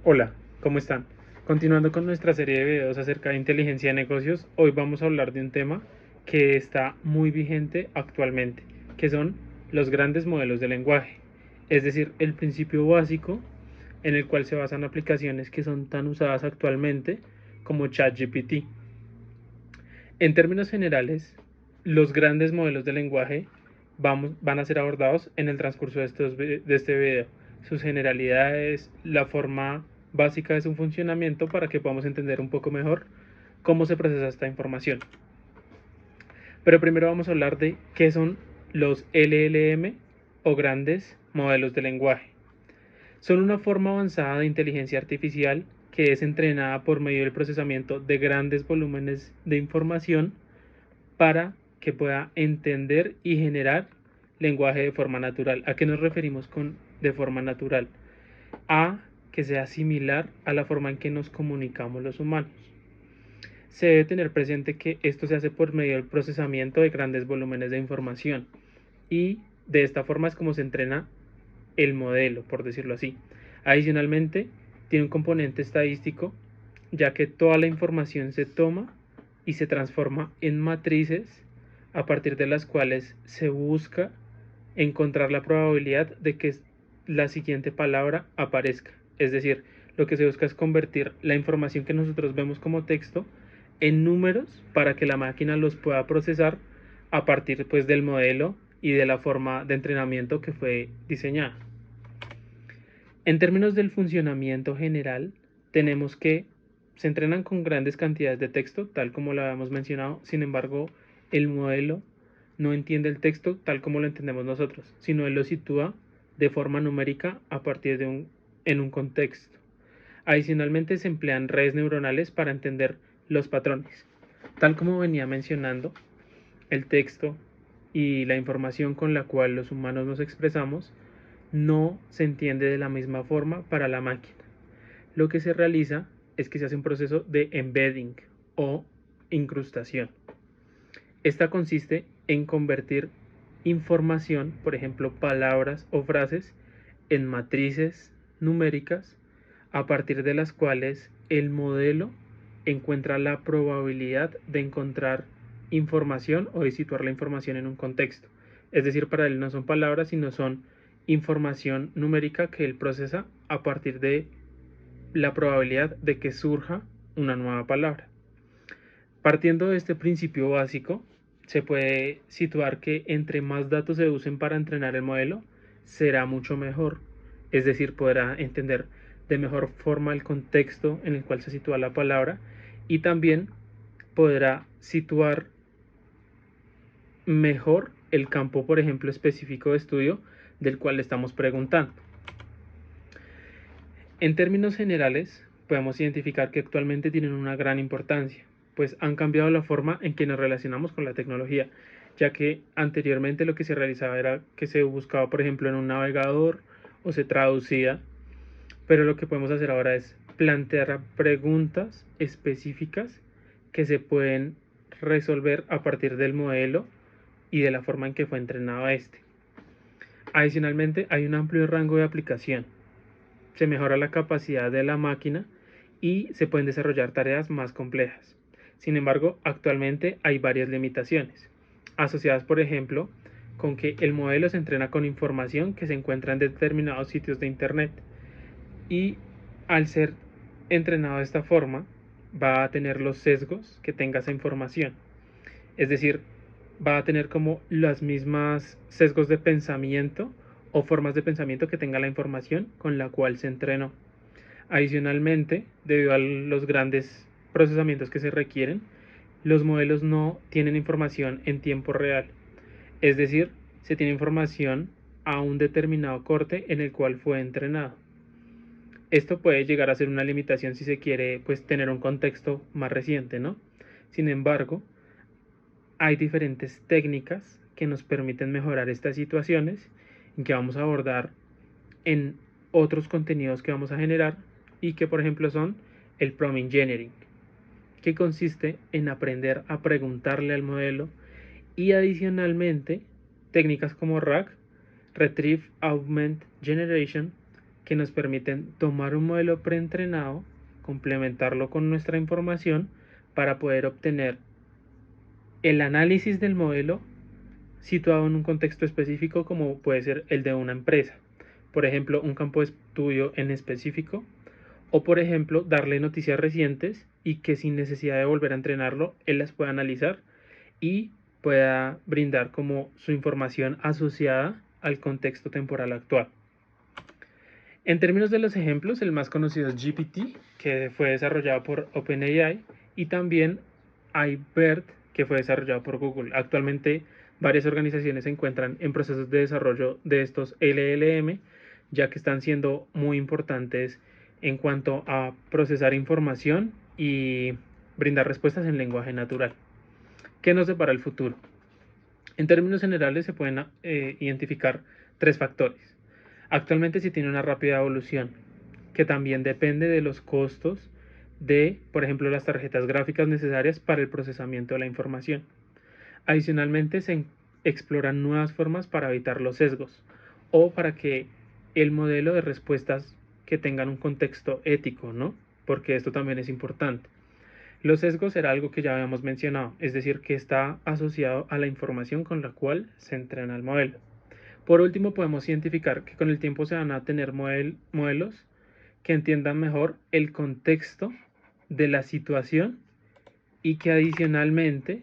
Hola, ¿cómo están? Continuando con nuestra serie de videos acerca de inteligencia de negocios, hoy vamos a hablar de un tema que está muy vigente actualmente, que son los grandes modelos de lenguaje, es decir, el principio básico en el cual se basan aplicaciones que son tan usadas actualmente como ChatGPT. En términos generales, los grandes modelos de lenguaje van a ser abordados en el transcurso de este video. Sus generalidades, la forma básica de su funcionamiento para que podamos entender un poco mejor cómo se procesa esta información. Pero primero vamos a hablar de qué son los LLM o grandes modelos de lenguaje. Son una forma avanzada de inteligencia artificial que es entrenada por medio del procesamiento de grandes volúmenes de información para que pueda entender y generar lenguaje de forma natural. ¿A qué nos referimos con de forma natural? A que sea similar a la forma en que nos comunicamos los humanos. Se debe tener presente que esto se hace por medio del procesamiento de grandes volúmenes de información y de esta forma es como se entrena el modelo, por decirlo así. Adicionalmente, tiene un componente estadístico, ya que toda la información se toma y se transforma en matrices a partir de las cuales se busca encontrar la probabilidad de que la siguiente palabra aparezca. Es decir, lo que se busca es convertir la información que nosotros vemos como texto en números para que la máquina los pueda procesar a partir pues, del modelo y de la forma de entrenamiento que fue diseñada. En términos del funcionamiento general, tenemos que se entrenan con grandes cantidades de texto, tal como lo habíamos mencionado. Sin embargo, el modelo no entiende el texto tal como lo entendemos nosotros, sino él lo sitúa de forma numérica a partir de en un contexto. Adicionalmente, se emplean redes neuronales para entender los patrones. Tal como venía mencionando, el texto y la información con la cual los humanos nos expresamos no se entiende de la misma forma para la máquina. Lo que se realiza es que se hace un proceso de embedding o incrustación. Esta consiste en convertir información, por ejemplo, palabras o frases, en matrices numéricas a partir de las cuales el modelo encuentra la probabilidad de encontrar información o de situar la información en un contexto. Es decir, para él no son palabras, sino son información numérica que él procesa a partir de la probabilidad de que surja una nueva palabra. Partiendo de este principio básico, se puede situar que entre más datos se usen para entrenar el modelo, será mucho mejor. Es decir, podrá entender de mejor forma el contexto en el cual se sitúa la palabra y también podrá situar mejor el campo, por ejemplo, específico de estudio del cual le estamos preguntando. En términos generales, podemos identificar que actualmente tienen una gran importancia, pues han cambiado la forma en que nos relacionamos con la tecnología, ya que anteriormente lo que se realizaba era que se buscaba, por ejemplo, en un navegador o se traducía, pero lo que podemos hacer ahora es plantear preguntas específicas que se pueden resolver a partir del modelo y de la forma en que fue entrenado este. Adicionalmente, hay un amplio rango de aplicación. Se mejora la capacidad de la máquina y se pueden desarrollar tareas más complejas. Sin embargo, actualmente hay varias limitaciones, asociadas, por ejemplo, con que el modelo se entrena con información que se encuentra en determinados sitios de Internet y al ser entrenado de esta forma va a tener los sesgos que tenga esa información. Es decir, va a tener como las mismas sesgos de pensamiento o formas de pensamiento que tenga la información con la cual se entrenó. Adicionalmente, debido a los grandes procesamientos que se requieren, los modelos no tienen información en tiempo real. Es decir, se tiene información a un determinado corte en el cual fue entrenado. Esto puede llegar a ser una limitación si se quiere pues tener un contexto más reciente, ¿no? Sin embargo, hay diferentes técnicas que nos permiten mejorar estas situaciones que vamos a abordar en otros contenidos que vamos a generar y que por ejemplo son el prompt engineering, que consiste en aprender a preguntarle al modelo y adicionalmente técnicas como RAG, Retrieve Augment Generation, que nos permiten tomar un modelo preentrenado, complementarlo con nuestra información para poder obtener el análisis del modelo situado en un contexto específico como puede ser el de una empresa. Por ejemplo, un campo de estudio en específico, o por ejemplo, darle noticias recientes y que sin necesidad de volver a entrenarlo, él las pueda analizar y pueda brindar como su información asociada al contexto temporal actual. En términos de los ejemplos, el más conocido es GPT, que fue desarrollado por OpenAI, y también hay BERT, que fue desarrollado por Google. Actualmente, varias organizaciones se encuentran en procesos de desarrollo de estos LLM, ya que están siendo muy importantes en cuanto a procesar información y brindar respuestas en lenguaje natural. ¿Qué nos depara el futuro? En términos generales se pueden identificar tres factores. Actualmente se tiene una rápida evolución, que también depende de los costos de, por ejemplo, las tarjetas gráficas necesarias para el procesamiento de la información. Adicionalmente, se exploran nuevas formas para evitar los sesgos o para que el modelo de respuestas que tengan un contexto ético, ¿no? Porque esto también es importante. Los sesgos era algo que ya habíamos mencionado, es decir, que está asociado a la información con la cual se entrena el modelo. Por último, podemos identificar que con el tiempo se van a tener modelos que entiendan mejor el contexto de la situación y que adicionalmente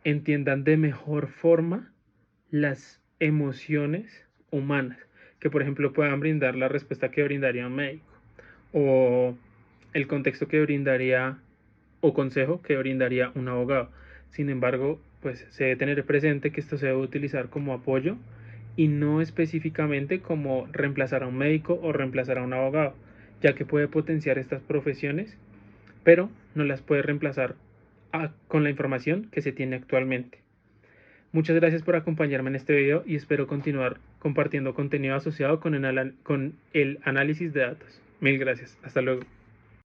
entiendan de mejor forma las emociones humanas, que por ejemplo puedan brindar la respuesta que brindaría un médico o el contexto que brindaría o consejo que brindaría un abogado. Sin embargo, pues se debe tener presente que esto se debe utilizar como apoyo y no específicamente como reemplazar a un médico o reemplazar a un abogado, ya que puede potenciar estas profesiones, pero no las puede reemplazar con la información que se tiene actualmente. Muchas gracias por acompañarme en este video y espero continuar compartiendo contenido asociado con el análisis de datos. Mil gracias. Hasta luego.